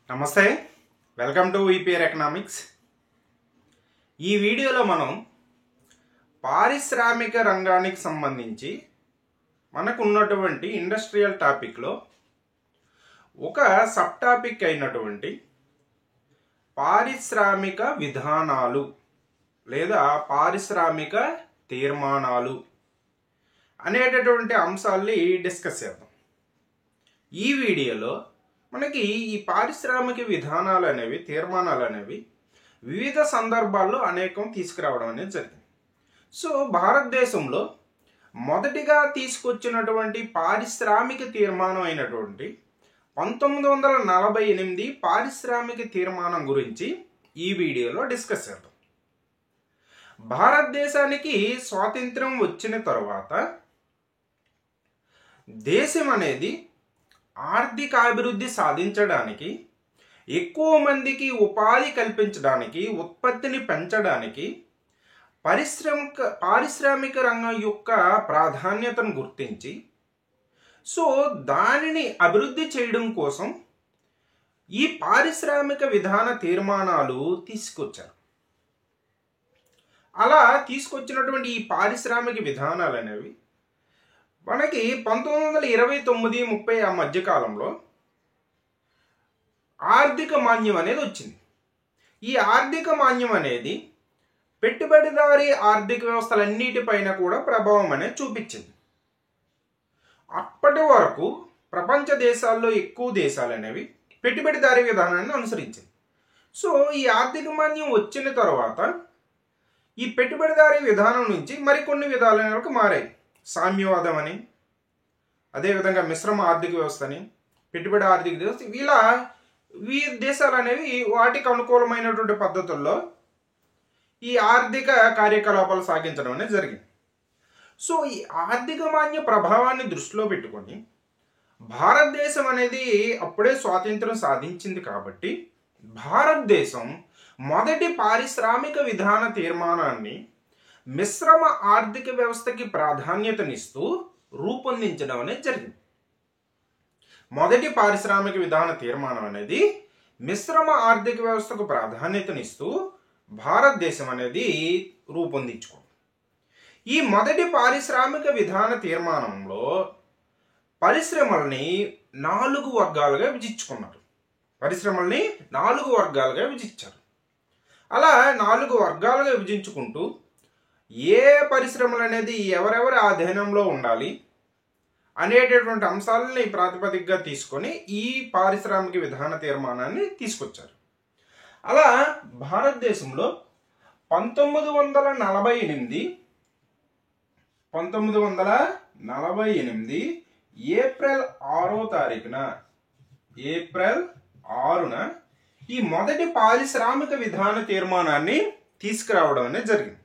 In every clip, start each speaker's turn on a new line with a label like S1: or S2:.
S1: నమస్తే, welcome to EPR economics. ఈ వీడియోలో మనం పారిశ్రామిక రంగానికి సంబంధించి మనకు ఉన్నటువంటి ఇండస్ట్రియల్ టాపిక్లో ఒక సబ్ టాపిక్ అయినటువంటి పారిశ్రామిక విధానాలు లేదా పారిశ్రామిక తీర్మానాలు అనేటటువంటి అంశాల్ని డిస్కస్ చేద్దాం. ఈ వీడియోలో మనకి ఈ పారిశ్రామిక విధానాలు అనేవి తీర్మానాలు అనేవి వివిధ సందర్భాల్లో అనేకం తీసుకురావడం అనేది జరిగింది. సో భారతదేశంలో మొదటిగా తీసుకొచ్చినటువంటి పారిశ్రామిక తీర్మానం అయినటువంటి 1948 పారిశ్రామిక తీర్మానం గురించి ఈ వీడియోలో డిస్కస్ చేద్దాం. భారతదేశానికి స్వాతంత్రం వచ్చిన తర్వాత దేశం అనేది ఆర్థిక అభివృద్ధి సాధించడానికి, ఎక్కువ మందికి ఉపాధి కల్పించడానికి, ఉత్పత్తిని పెంచడానికి పారిశ్రామిక రంగం యొక్క ప్రాధాన్యతను గుర్తించి దానిని అభివృద్ధి చేయడం కోసం ఈ పారిశ్రామిక విధాన తీర్మానాలు తీసుకొచ్చారు. అలా తీసుకొచ్చినటువంటి ఈ పారిశ్రామిక విధానాలు అనేవి మనకి 1929-30 ఆ మధ్యకాలంలో ఆర్థిక మాన్యం అనేది వచ్చింది. ఈ ఆర్థిక మాన్యం అనేది పెట్టుబడిదారీ ఆర్థిక వ్యవస్థలన్నిటిపైన కూడా ప్రభావం అనేది చూపించింది. అప్పటి వరకు ప్రపంచ దేశాల్లో ఎక్కువ దేశాలు అనేవి పెట్టుబడిదారీ విధానాన్ని అనుసరించింది. ఈ ఆర్థిక మాన్యం వచ్చిన తర్వాత ఈ పెట్టుబడిదారీ విధానం నుంచి మరికొన్ని విధానాలకు మారాయి. సామ్యవాదం అని, అదేవిధంగా మిశ్రమ ఆర్థిక వ్యవస్థ అని, పెట్టుబడి ఆర్థిక వ్యవస్థ, ఇలా ఈ దేశాలు అనేవి వాటికి అనుకూలమైనటువంటి పద్ధతుల్లో ఈ ఆర్థిక కార్యకలాపాలు సాగించడం అనేది జరిగింది. ఈ ఆర్థిక మాన్య ప్రభావాన్ని దృష్టిలో పెట్టుకొని భారతదేశం అనేది అప్పుడే స్వాతంత్రం సాధించింది కాబట్టి భారతదేశం మొదటి పారిశ్రామిక విధాన తీర్మానాన్ని మిశ్రమ ఆర్థిక వ్యవస్థకి ప్రాధాన్యతనిస్తూ రూపొందించడం అనేది జరిగింది. మొదటి పారిశ్రామిక విధాన తీర్మానం అనేది మిశ్రమ ఆర్థిక వ్యవస్థకు ప్రాధాన్యతనిస్తూ భారతదేశం అనేది రూపొందించుకుంది. ఈ మొదటి పారిశ్రామిక విధాన తీర్మానంలో పరిశ్రమల్ని 4 వర్గాలుగా విభజించుకున్నారు. పరిశ్రమల్ని 4 వర్గాలుగా విభజించారు. అలా 4 వర్గాలుగా విభజించుకుంటూ ఏ పరిశ్రమలు అనేది ఎవరెవరి అధీనంలో ఉండాలి అనేటటువంటి అంశాలని ప్రాతిపదికగా తీసుకొని ఈ పారిశ్రామిక విధాన తీర్మానాన్ని తీసుకొచ్చారు. అలా భారతదేశంలో 1948 ఏప్రిల్ 6వ తారీఖున ఏప్రిల్ 6న ఈ మొదటి పారిశ్రామిక విధాన తీర్మానాన్ని తీసుకురావడం అనేది జరిగింది.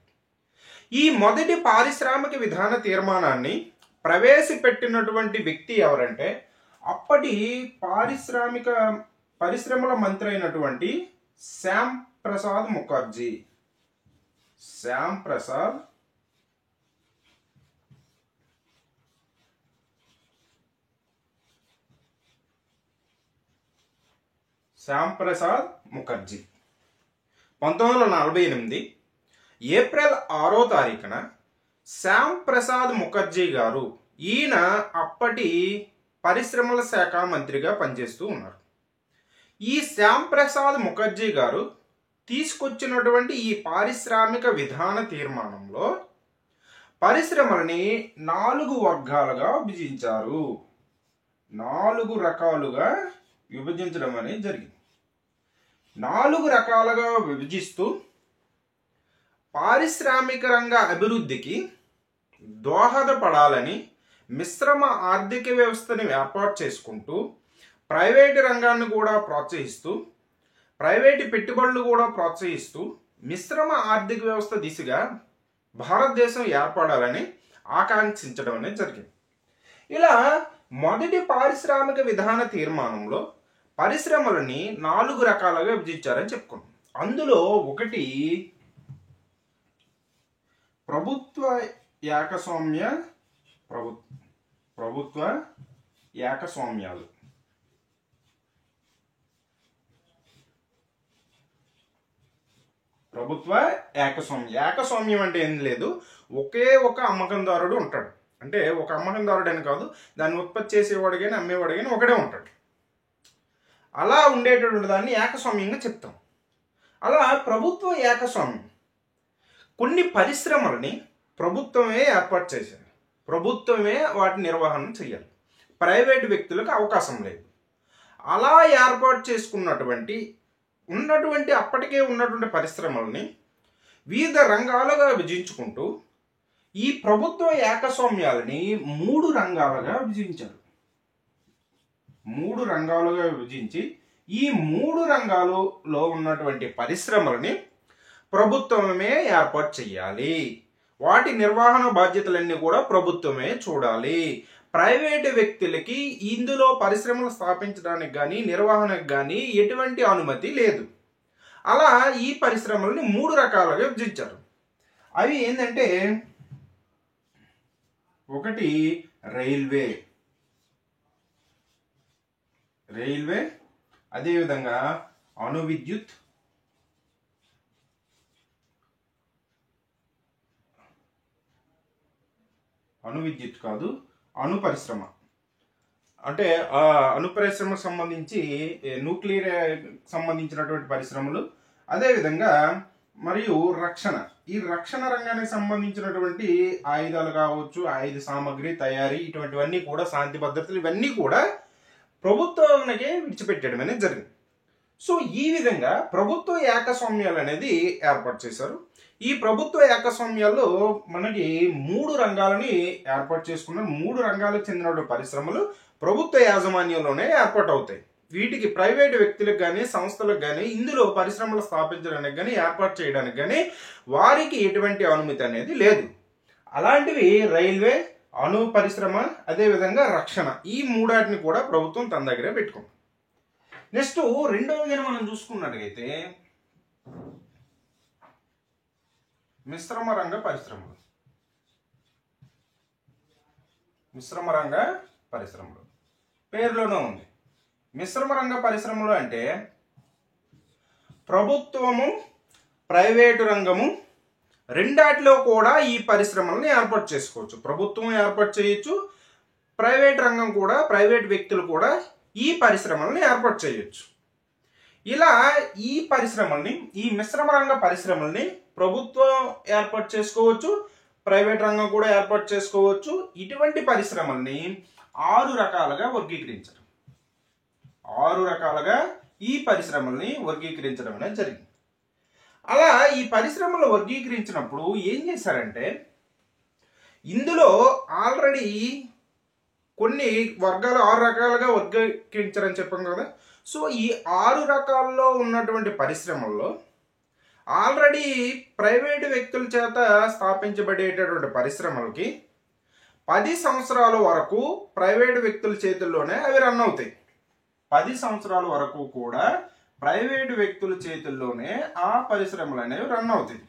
S1: ఈ మొదటి పారిశ్రామిక విధాన తీర్మానాన్ని ప్రవేశపెట్టినటువంటి వ్యక్తి ఎవరంటే అప్పటి పరిశ్రమల మంత్రి అయినటువంటి శ్యామ్ ప్రసాద్ ముఖర్జీ. శ్యామ్ ప్రసాద్ ముఖర్జీ 1948 ఏప్రిల్ 6వ తారీఖున శ్యామ్ ప్రసాద్ ముఖర్జీ గారు, ఈయన అప్పటి పరిశ్రమల శాఖ మంత్రిగా పనిచేస్తూ ఉన్నారు. ఈ శ్యామ్ ప్రసాద్ ముఖర్జీ గారు తీసుకొచ్చినటువంటి ఈ పారిశ్రామిక విధాన తీర్మానంలో పరిశ్రమలని 4 వర్గాలుగా విభజించారు. 4 రకాలుగా విభజించడం అనేది జరిగింది. 4 రకాలుగా విభజిస్తూ పారిశ్రామిక రంగ అభివృద్ధికి దోహదపడాలని మిశ్రమ ఆర్థిక వ్యవస్థని ఏర్పాటు చేసుకుంటూ ప్రైవేటు రంగాన్ని కూడా ప్రోత్సహిస్తూ, ప్రైవేటు పెట్టుబడులు కూడా ప్రోత్సహిస్తూ మిశ్రమ ఆర్థిక వ్యవస్థ దిశగా భారతదేశం ఏర్పడాలని ఆకాంక్షించడం అనేది జరిగింది. ఇలా మొదటి పారిశ్రామిక విధాన తీర్మానంలో పరిశ్రమలని 4 రకాలుగా విభజించారని చెప్పుకున్నాం. అందులో ఒకటి ప్రభుత్వ ఏకస్వామ్యాలు. ప్రభుత్వ ఏకస్వామ్యం. ఏకస్వామ్యం అంటే ఏం లేదు, ఒకే ఒక అమ్మకందారుడు ఉంటాడు. అంటే ఒక అమ్మకందారుడు అని కాదు, దాన్ని ఉత్పత్తి చేసేవాడు కానీ అమ్మేవాడు కానీ ఒకడే ఉంటాడు. అలా ఉండేటటువంటి దాన్ని ఏకస్వామ్యంగా చెప్తాం. అలా ప్రభుత్వ ఏకస్వామ్యం, కొన్ని పరిశ్రమలని ప్రభుత్వమే ఏర్పాటు చేశారు, ప్రభుత్వమే వాటి నిర్వహణ చేయాలి, ప్రైవేటు వ్యక్తులకు అవకాశం లేదు. అలా ఏర్పాటు చేసుకున్నటువంటి అప్పటికే ఉన్నటువంటి పరిశ్రమలని వివిధ రంగాలుగా విభజించుకుంటూ ఈ ప్రభుత్వ ఏకస్వామ్యాలని 3 రంగాలుగా విభజించారు. 3 రంగాలుగా విభజించి ఈ 3 రంగాలలో ఉన్నటువంటి పరిశ్రమలని ప్రభుత్వమే ఏర్పాటు చేయాలి, వాటి నిర్వహణ బాధ్యతలన్నీ కూడా ప్రభుత్వమే చూడాలి, ప్రైవేటు వ్యక్తులకి ఇందులో పరిశ్రమలు స్థాపించడానికి కానీ నిర్వహణకు కానీ ఎటువంటి అనుమతి లేదు. అలా ఈ పరిశ్రమలని 3 రకాలుగా విభజించారు. అవి ఏంటంటే, ఒకటి రైల్వే, అదేవిధంగా అణు విద్యుత్, కాదు, అణు పరిశ్రమ. అంటే అణు పరిశ్రమకు సంబంధించి న్యూక్లియర్ సంబంధించినటువంటి పరిశ్రమలు, అదేవిధంగా మరియు రక్షణ, ఈ రక్షణ రంగానికి సంబంధించినటువంటి ఆయుధాలు కావచ్చు, ఆయుధ సామాగ్రి తయారీ, ఇటువంటివన్నీ కూడా శాంతి భద్రతలు ఇవన్నీ కూడా ప్రభుత్వానికి విడిచిపెట్టడం అనేది జరిగింది. సో ఈ విధంగా ప్రభుత్వ ఏకస్వామ్యాలు అనేది ఏర్పాటు చేశారు. ఈ ప్రభుత్వ ఏకస్వామ్యాల్లో మనకి 3 రంగాలని ఏర్పాటు చేసుకున్న 3 రంగాలకు చెందిన పరిశ్రమలు ప్రభుత్వ యాజమాన్యంలోనే ఏర్పాటు అవుతాయి. వీటికి ప్రైవేటు వ్యక్తులకు కానీ సంస్థలకు కానీ ఇందులో పరిశ్రమలు స్థాపించడానికి కానీ ఏర్పాటు చేయడానికి కానీ వారికి ఎటువంటి అనుమతి అనేది లేదు. అలాంటివి రైల్వే, అణు పరిశ్రమ, అదేవిధంగా రక్షణ, ఈ 3 కూడా ప్రభుత్వం తన దగ్గరే పెట్టుకుంది. నెక్స్ట్ రెండవది మనం చూసుకున్నట్లయితే మిశ్రమ రంగ పరిశ్రమలు. పేరులోనే ఉంది. మిశ్రమ రంగ పరిశ్రమలు అంటే ప్రభుత్వము ప్రైవేటు రంగము రెండాటిలో కూడా ఈ పరిశ్రమలను ఏర్పాటు చేసుకోవచ్చు. ప్రభుత్వం ఏర్పాటు చేయొచ్చు, ప్రైవేట్ రంగం కూడా, ప్రైవేట్ వ్యక్తులు కూడా ఈ పరిశ్రమలను ఏర్పాటు చేయొచ్చు. ఇలా ఈ పరిశ్రమల్ని, ఈ మిశ్రమ రంగ పరిశ్రమల్ని ప్రభుత్వం ఏర్పాటు చేసుకోవచ్చు, ప్రైవేట్ రంగం కూడా ఏర్పాటు చేసుకోవచ్చు. ఇటువంటి పరిశ్రమల్ని 6 రకాలుగా వర్గీకరించారు. 6 రకాలుగా ఈ పరిశ్రమల్ని వర్గీకరించడం అనేది జరిగింది. అలా ఈ పరిశ్రమలు వర్గీకరించినప్పుడు ఏం చేశారంటే, ఇందులో ఆల్రెడీ కొన్ని వర్గాలు 6 రకాలుగా వర్గీకరించారని చెప్పాం కదా. సో ఈ 6 రకాల్లో ఉన్నటువంటి పరిశ్రమల్లో ఆల్రెడీ ప్రైవేటు వ్యక్తుల చేత స్థాపించబడేటటువంటి పరిశ్రమలకి 10 సంవత్సరాల వరకు ప్రైవేటు వ్యక్తుల చేతుల్లోనే అవి రన్ అవుతాయి. 10 సంవత్సరాల వరకు కూడా ప్రైవేటు వ్యక్తుల చేతుల్లోనే ఆ పరిశ్రమలు అనేవి రన్ అవుతాయి.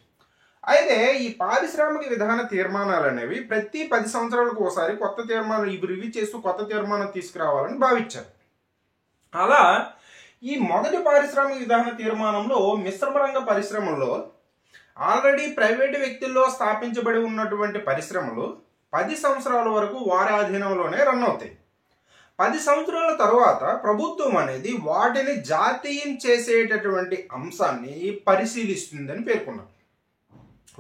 S1: అయితే ఈ పారిశ్రామిక విధాన తీర్మానాలు అనేవి ప్రతి 10 సంవత్సరాలకు ఒకసారి కొత్త తీర్మానం ఇవి రివ్యూ చేస్తూ కొత్త తీర్మానం తీసుకురావాలని భావించారు. అలా ఈ మొదటి పారిశ్రామిక విధాన తీర్మానంలో మిశ్రమ రంగ పరిశ్రమల్లో ఆల్రెడీ ప్రైవేటు వ్యక్తుల్లో స్థాపించబడి ఉన్నటువంటి పరిశ్రమలు 10 సంవత్సరాల వరకు వారి ఆధీనంలోనే రన్ అవుతాయి. 10 సంవత్సరాల తర్వాత ప్రభుత్వం అనేది వాటిని జాతీయం చేసేటటువంటి అంశాన్ని పరిశీలిస్తుందని పేర్కొన్నారు.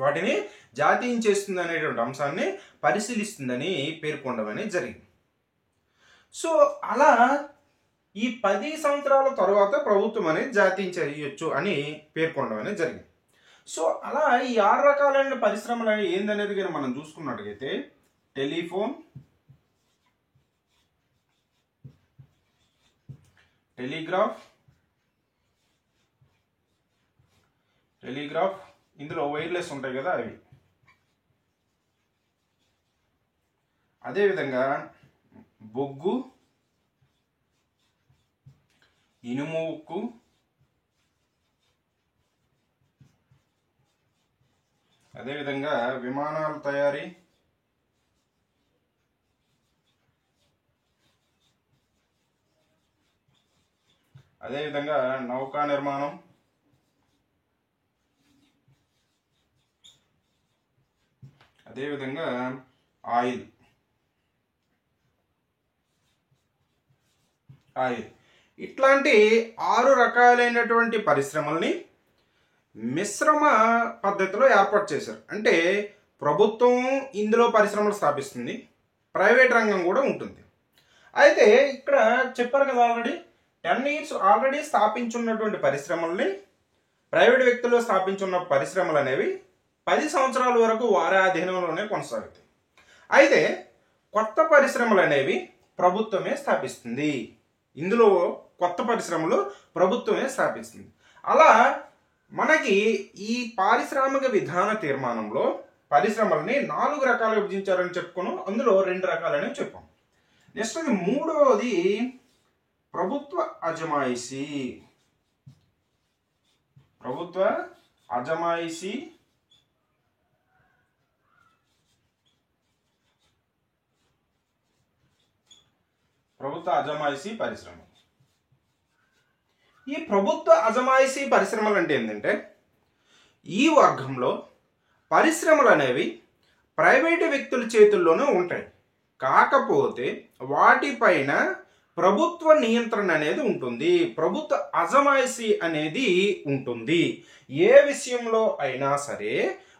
S1: వాటిని జాతీయం చేస్తుంది అనేటువంటి అంశాన్ని పరిశీలిస్తుందని పేర్కొనడం అనేది జరిగింది. సో అలా ఈ 10 సంవత్సరాల తర్వాత ప్రభుత్వం అనేది జాతీయం చేయొచ్చు అని పేర్కొనడం అనేది జరిగింది. సో అలా ఈ 6 రకాలైన పరిశ్రమలు ఏందనేది కానీ మనం చూసుకున్నట్టుగైతే టెలిఫోన్, టెలిగ్రాఫ్, ఇందులో వైర్లెస్ ఉంటాయి కదా అవి, అదేవిధంగా బొగ్గు, ఇనుము ఉక్కు, అదేవిధంగా విమానాల తయారీ, అదేవిధంగా నౌకా నిర్మాణం, అదేవిధంగా ఆయిల్ ఇట్లాంటి 6 రకాలైనటువంటి పరిశ్రమల్ని మిశ్రమ పద్ధతిలో ఏర్పాటు చేశారు. అంటే ప్రభుత్వం ఇందులో పరిశ్రమలు స్థాపిస్తుంది, ప్రైవేట్ రంగం కూడా ఉంటుంది. అయితే ఇక్కడ చెప్పారు కదా, ఆల్రెడీ 10 years ఆల్రెడీ స్థాపించున్నటువంటి పరిశ్రమల్ని, ప్రైవేట్ వ్యక్తులు స్థాపించున్న పరిశ్రమలు అనేవి 10 సంవత్సరాల వరకు వారి అధీనంలోనే కొనసాగుతాయి. అయితే కొత్త పరిశ్రమలు అనేవి ప్రభుత్వమే స్థాపిస్తుంది. ఇందులో కొత్త పరిశ్రమలు ప్రభుత్వమే స్థాపిస్తుంది. అలా మనకి ఈ పారిశ్రామిక విధాన తీర్మానంలో పరిశ్రమల్ని 4 రకాలు విభజించారని చెప్పుకున్నాం. అందులో 2 రకాలని చెప్పాం. నెక్స్ట్ మూడవది ప్రభుత్వ అజమాయిషీ. ప్రభుత్వ అజమాయిషీ పరిశ్రమ. ఈ ప్రభుత్వ అజమాయిషీ పరిశ్రమలు అంటే ఏంటంటే, ఈ వర్గంలో పరిశ్రమలు అనేవి ప్రైవేటు వ్యక్తుల చేతుల్లోనే ఉంటాయి. కాకపోతే వాటిపైన ప్రభుత్వ నియంత్రణ అనేది ఉంటుంది, ప్రభుత్వ అజమాయిషీ అనేది ఉంటుంది. ఏ విషయంలో అయినా సరే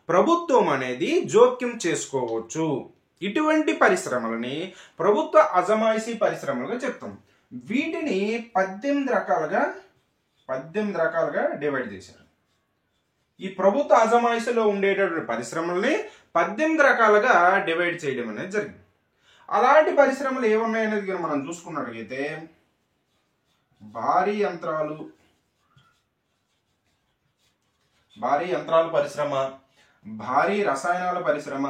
S1: ప్రభుత్వం అనేది జోక్యం చేసుకోవచ్చు. ఇటువంటి పరిశ్రమలని ప్రభుత్వ అజమాయిషీ పరిశ్రమలుగా చెప్తాం. వీటిని 18 రకాలుగా డివైడ్ చేశారు. ఈ ప్రభుత్వ అజమాయిషీలో ఉండేటటువంటి పరిశ్రమల్ని 18 రకాలుగా డివైడ్ చేయడం అనేది జరిగింది. అలాంటి పరిశ్రమలు ఏమున్నాయనేది మనం చూసుకున్నట్లయితే, భారీ యంత్రాలు పరిశ్రమ, భారీ రసాయనాల పరిశ్రమ,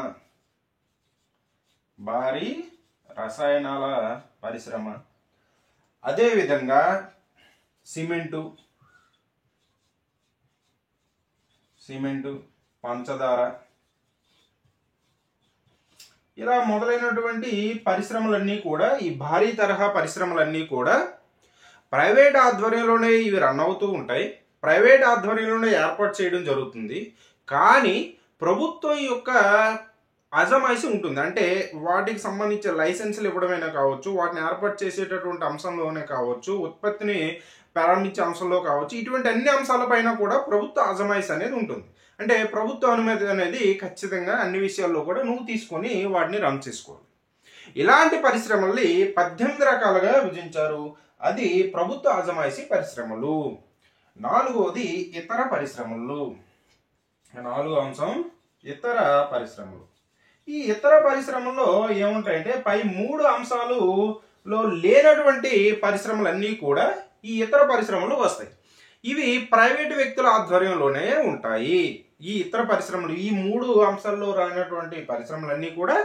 S1: అదేవిధంగా సిమెంటు, పంచదార, ఇలా మొదలైనటువంటి పరిశ్రమలన్నీ కూడా, ఈ భారీ తరహా పరిశ్రమలన్నీ కూడా ప్రైవేట్ ఆధ్వర్యంలోనే ఇవి రన్ అవుతూ ఉంటాయి. ప్రైవేట్ ఆధ్వర్యంలోనే ఏర్పాటు చేయడం జరుగుతుంది. కానీ ప్రభుత్వం యొక్క అజమాయిషీ ఉంటుంది. అంటే వాటికి సంబంధించిన లైసెన్సులు ఇవ్వడమైనా కావచ్చు, వాటిని ఏర్పాటు చేసేటటువంటి అంశంలోనే కావచ్చు, ఉత్పత్తిని ప్రారంభించే అంశంలో కావచ్చు, ఇటువంటి అన్ని అంశాలపైన కూడా ప్రభుత్వ అజమాయిషీ అనేది ఉంటుంది. అంటే ప్రభుత్వ అనుమతి అనేది ఖచ్చితంగా అన్ని విషయాల్లో కూడా నువ్వు తీసుకొని వాటిని రన్ చేసుకోవాలి. ఇలాంటి పరిశ్రమల్ని 18 రకాలుగా విభజించారు. అది ప్రభుత్వ అజమాయిషీ పరిశ్రమలు. 4వది ఇతర పరిశ్రమలు. 4వ అంశం ఇతర పరిశ్రమలు. ఈ ఇతర పరిశ్రమల్లో ఏముంటాయంటే, పై 3 అంశాలలో లేనటువంటి పరిశ్రమలన్నీ కూడా ఈ ఇతర పరిశ్రమలు వస్తాయి. ఇవి ప్రైవేటు వ్యక్తుల ఆధ్వర్యంలోనే ఉంటాయి. ఈ ఇతర పరిశ్రమలు, ఈ 3 అంశాల్లో రానటువంటి పరిశ్రమలన్నీ కూడా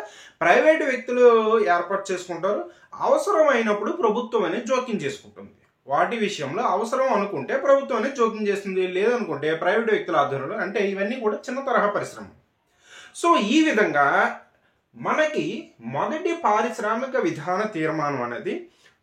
S1: ప్రైవేటు వ్యక్తులు ఏర్పాటు చేసుకుంటారు. అవసరమైనప్పుడు ప్రభుత్వం అనేది జోక్యం చేసుకుంటుంది. వాటి విషయంలో అవసరం అనుకుంటే ప్రభుత్వం అనేది జోక్యం చేస్తుంది, లేదనుకుంటే ప్రైవేటు వ్యక్తుల ఆధ్వర్యంలో. అంటే ఇవన్నీ కూడా చిన్న తరహా పరిశ్రమలు. సో ఈ విధంగా మనకి మొదటి పారిశ్రామిక విధాన తీర్మానం అనేది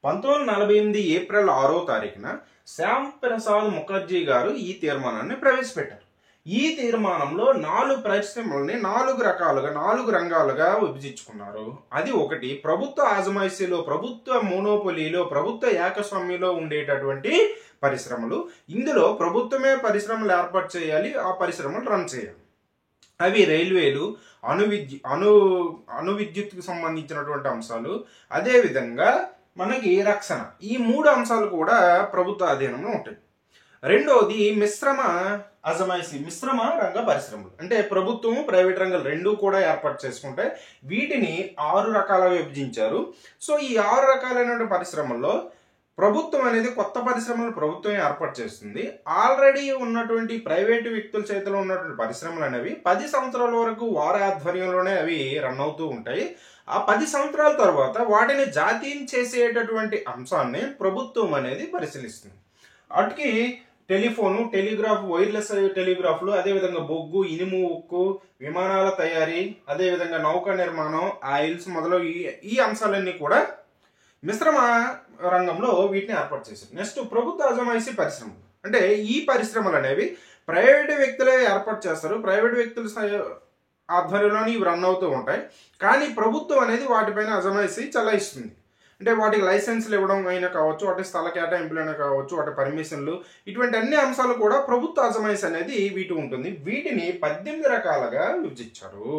S1: 1948 ఏప్రిల్ 6వ తారీఖున శ్యామ్ ప్రసాద్ ముఖర్జీ గారు ఈ తీర్మానాన్ని ప్రవేశపెట్టారు. ఈ తీర్మానంలో 4 పరిశ్రమల్ని 4 రంగాలుగా విభజించుకున్నారు. అది ఒకటి ప్రభుత్వ అజమాయిషీలో, ప్రభుత్వ మోనోపోలీలో, ప్రభుత్వ ఏకస్వామ్యంలో ఉండేటటువంటి పరిశ్రమలు. ఇందులో ప్రభుత్వమే పరిశ్రమలు ఏర్పాటు చేయాలి, ఆ పరిశ్రమలు రన్ చేయాలి. అవి రైల్వేలు, అణు విద్యుత్కు సంబంధించినటువంటి అంశాలు, అదేవిధంగా మనకి రక్షణ. ఈ 3 అంశాలు కూడా ప్రభుత్వ అధీనంలో ఉంటాయి. రెండోది మిశ్రమ అజమాయిషీ, మిశ్రమ రంగ పరిశ్రమలు. అంటే ప్రభుత్వం, ప్రైవేట్ రంగాలు 2 కూడా ఏర్పాటు చేసుకుంటే వీటిని 6 రకాలుగా విభజించారు. సో ఈ 6 రకాలైన పరిశ్రమల్లో ప్రభుత్వం అనేది కొత్త పరిశ్రమలు ప్రభుత్వం ఏర్పాటు చేస్తుంది. ఆల్రెడీ ఉన్నటువంటి ప్రైవేటు వ్యక్తుల చేతిలో ఉన్నటువంటి పరిశ్రమలు అనేవి 10 సంవత్సరాల వరకు వారి ఆధ్వర్యంలోనే అవి రన్ అవుతూ ఉంటాయి. ఆ 10 సంవత్సరాల తర్వాత వాటిని జాతీయం చేసేటటువంటి అంశాన్ని ప్రభుత్వం అనేది పరిశీలిస్తుంది. వాటికి టెలిఫోను, టెలిగ్రాఫ్, వైర్లెస్ టెలిగ్రాఫ్లు, అదేవిధంగా బొగ్గు, ఇనుము, ఉక్కు, విమానాల తయారీ, అదేవిధంగా నౌకా నిర్మాణం, ఆయిల్స్ మొదలగు ఈ అంశాలన్నీ కూడా మిశ్రమ రంగంలో వీటిని ఏర్పాటు చేశారు. నెక్స్ట్ ప్రభుత్వ అజమాయిషీ పరిశ్రమలు. అంటే ఈ పరిశ్రమలు అనేవి ప్రైవేటు వ్యక్తులే ఏర్పాటు చేస్తారు. ప్రైవేటు వ్యక్తులు ఆధ్వర్యంలోనే ఇవి రన్ అవుతూ ఉంటాయి. కానీ ప్రభుత్వం అనేది వాటిపైన అజమాయిషీ చలాయిస్తుంది. అంటే వాటికి లైసెన్స్లు ఇవ్వడం అయినా కావచ్చు, వాటి స్థల కేటాయింపులైనా కావచ్చు, వాటి పర్మిషన్లు, ఇటువంటి అన్ని అంశాలు కూడా ప్రభుత్వ అజమాయిషీ అనేది వీటి ఉంటుంది. వీటిని 18 రకాలుగా విభజించారు.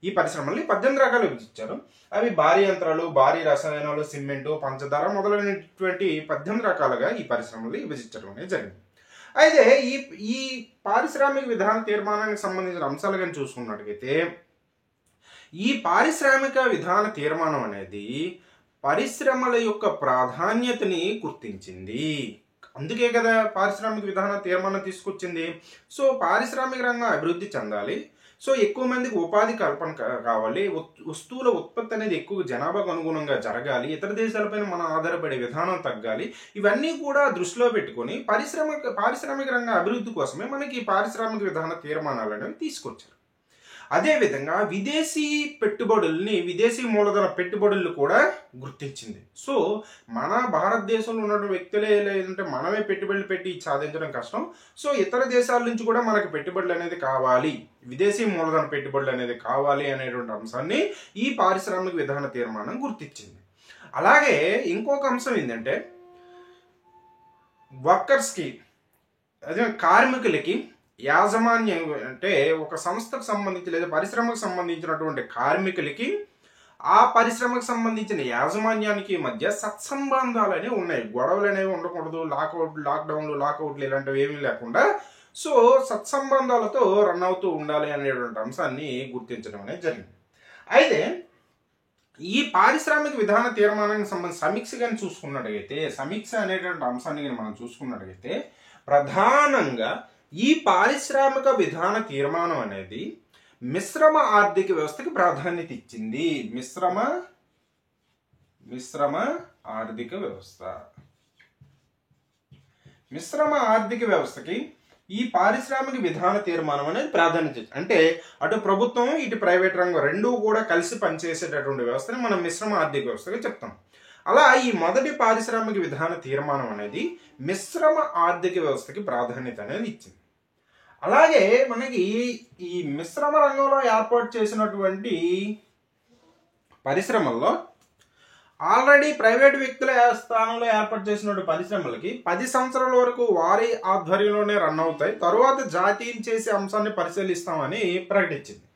S1: ఈ పరిశ్రమల్ని 18 రకాలు విభజించారు. అవి భారీ యంత్రాలు, భారీ రసాయనాలు, సిమెంటు, పంచదార మొదలైనటువంటి 18 రకాలుగా ఈ పరిశ్రమల్ని విభజించడం అనేది జరిగింది. అయితే ఈ పారిశ్రామిక విధాన తీర్మానానికి సంబంధించిన అంశాలు కానీ చూసుకున్నట్టుగైతే, ఈ పారిశ్రామిక విధాన తీర్మానం అనేది పరిశ్రమల యొక్క ప్రాధాన్యతని గుర్తించింది. అందుకే కదా పారిశ్రామిక విధాన తీర్మానం తీసుకొచ్చింది. సో పారిశ్రామిక రంగం అభివృద్ధి చెందాలి, సో ఎక్కువ మందికి ఉపాధి కల్పన కావాలి, వస్తువుల ఉత్పత్తి అనేది ఎక్కువ జనాభాకు అనుగుణంగా జరగాలి, ఇతర దేశాలపైన మనం ఆధారపడే విధానం తగ్గాలి. ఇవన్నీ కూడా దృష్టిలో పెట్టుకొని పారిశ్రామిక రంగ అభివృద్ధి కోసమే మనకి ఈ పారిశ్రామిక విధాన తీర్మానాలు అనేవి తీసుకొచ్చారు. అదేవిధంగా విదేశీ పెట్టుబడుల్ని, విదేశీ మూలధన పెట్టుబడులు కూడా గుర్తించింది. సో మన భారతదేశంలో ఉన్న వ్యక్తులే లేదంటే మనమే పెట్టుబడులు పెట్టి సాధించడం కష్టం. సో ఇతర దేశాల నుంచి కూడా మనకు పెట్టుబడులు అనేది కావాలి, విదేశీ మూలధన పెట్టుబడులు అనేది కావాలి అనేటువంటి అంశాన్ని ఈ పారిశ్రామిక విధాన తీర్మానం గుర్తించింది. అలాగే ఇంకొక అంశం ఏంటంటే, వర్కర్స్కి, అదే కార్మికులకి యాజమాన్యం, అంటే ఒక సంస్థకు సంబంధించి లేదా పరిశ్రమకు సంబంధించినటువంటి కార్మికులకి ఆ పరిశ్రమకు సంబంధించిన యాజమాన్యానికి మధ్య సత్సంబంధాలు అనేవి ఉన్నాయి. గొడవలు అనేవి ఉండకూడదు, లాక్డౌన్లు లాకౌట్లు ఇలాంటివి ఏమీ లేకుండా సో సత్సంబంధాలతో రన్ అవుతూ ఉండాలి అనేటువంటి అంశాన్ని గుర్తించడం అనేది జరిగింది. అయితే ఈ పారిశ్రామిక విధాన తీర్మానానికి సంబంధించి సమీక్ష కానీ చూసుకున్నట్టయితే, సమీక్ష అనేటువంటి అంశాన్ని కానీ మనం చూసుకున్నట్టయితే, ప్రధానంగా ఈ పారిశ్రామిక విధాన తీర్మానం అనేది మిశ్రమ ఆర్థిక వ్యవస్థకి ప్రాధాన్యత ఇచ్చింది. మిశ్రమ ఆర్థిక వ్యవస్థ, మిశ్రమ ఆర్థిక వ్యవస్థకి ఈ పారిశ్రామిక విధాన తీర్మానం అనేది ప్రాధాన్యత ఇచ్చింది. అంటే అటు ప్రభుత్వం ఇటు ప్రైవేట్ రంగం రెండూ కూడా కలిసి పనిచేసేటటువంటి వ్యవస్థని మనం మిశ్రమ ఆర్థిక వ్యవస్థగా చెప్తాం. అలా ఈ మొదటి పారిశ్రామిక విధాన తీర్మానం అనేది మిశ్రమ ఆర్థిక వ్యవస్థకి ప్రాధాన్యత అనేది ఇచ్చింది. అలాగే మనకి ఈ మిశ్రమ రంగంలో ఏర్పాటు చేసినటువంటి పరిశ్రమల్లో ఆల్రెడీ ప్రైవేట్ వ్యక్తుల స్థానంలో ఏర్పాటు చేసినటువంటి పరిశ్రమలకి 10 సంవత్సరాల వరకు వారి ఆధ్వర్యంలోనే రన్ అవుతాయి, తరువాత జాతీయం చేసే అంశాన్ని పరిశీలిస్తామని ప్రకటించింది.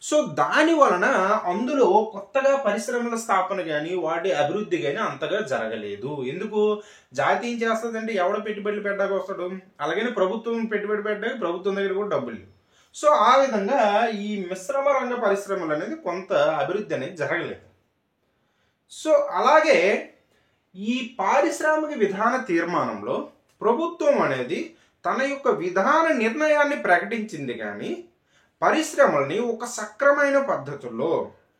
S1: సో దాని వలన అందులో కొత్తగా పరిశ్రమల స్థాపన కానీ వాటి అభివృద్ధి కానీ అంతగా జరగలేదు. ఎందుకు? జాతీయం చేస్తుందంటే ఎవడ పెట్టుబడులు పెట్టడానికి వస్తాడు, అలాగని ప్రభుత్వం పెట్టుబడి పెట్టడానికి ప్రభుత్వం దగ్గర కూడా డబ్బులు లేవు. సో ఆ విధంగా ఈ మిశ్రమ రంగ పరిశ్రమలు అనేది కొంత అభివృద్ధి అనేది జరగలేదు. సో అలాగే ఈ పారిశ్రామిక విధాన తీర్మానంలో ప్రభుత్వం అనేది తన యొక్క విధాన నిర్ణయాన్ని ప్రకటించింది, కానీ పరిశ్రమల్ని ఒక సక్రమైన పద్ధతుల్లో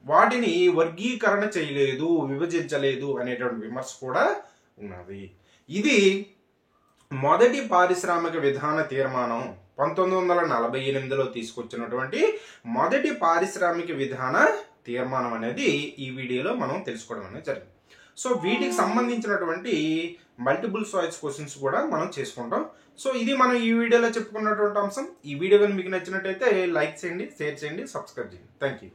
S1: వాటిని వర్గీకరణ చేయలేదు, విభజించలేదు అనేటువంటి విమర్శ కూడా ఉన్నది. ఇది మొదటి పారిశ్రామిక విధాన తీర్మానం 1948లో తీసుకొచ్చినటువంటి మొదటి పారిశ్రామిక విధాన తీర్మానం అనేది ఈ వీడియోలో మనం తెలుసుకోవడం అనేది జరిగింది. సో వీటికి సంబంధించినటువంటి మల్టిపుల్ చాయిస్ క్వశ్చన్స్ కూడా మనం చేసుకుంటాం. సో ఇది మనం ఈ వీడియోలో చెప్పుకున్నటువంటి అంశం. ఈ వీడియో కానీ మీకు నచ్చినట్టయితే లైక్ చేయండి, షేర్ చేయండి, సబ్స్క్రైబ్ చేయండి. Thank you.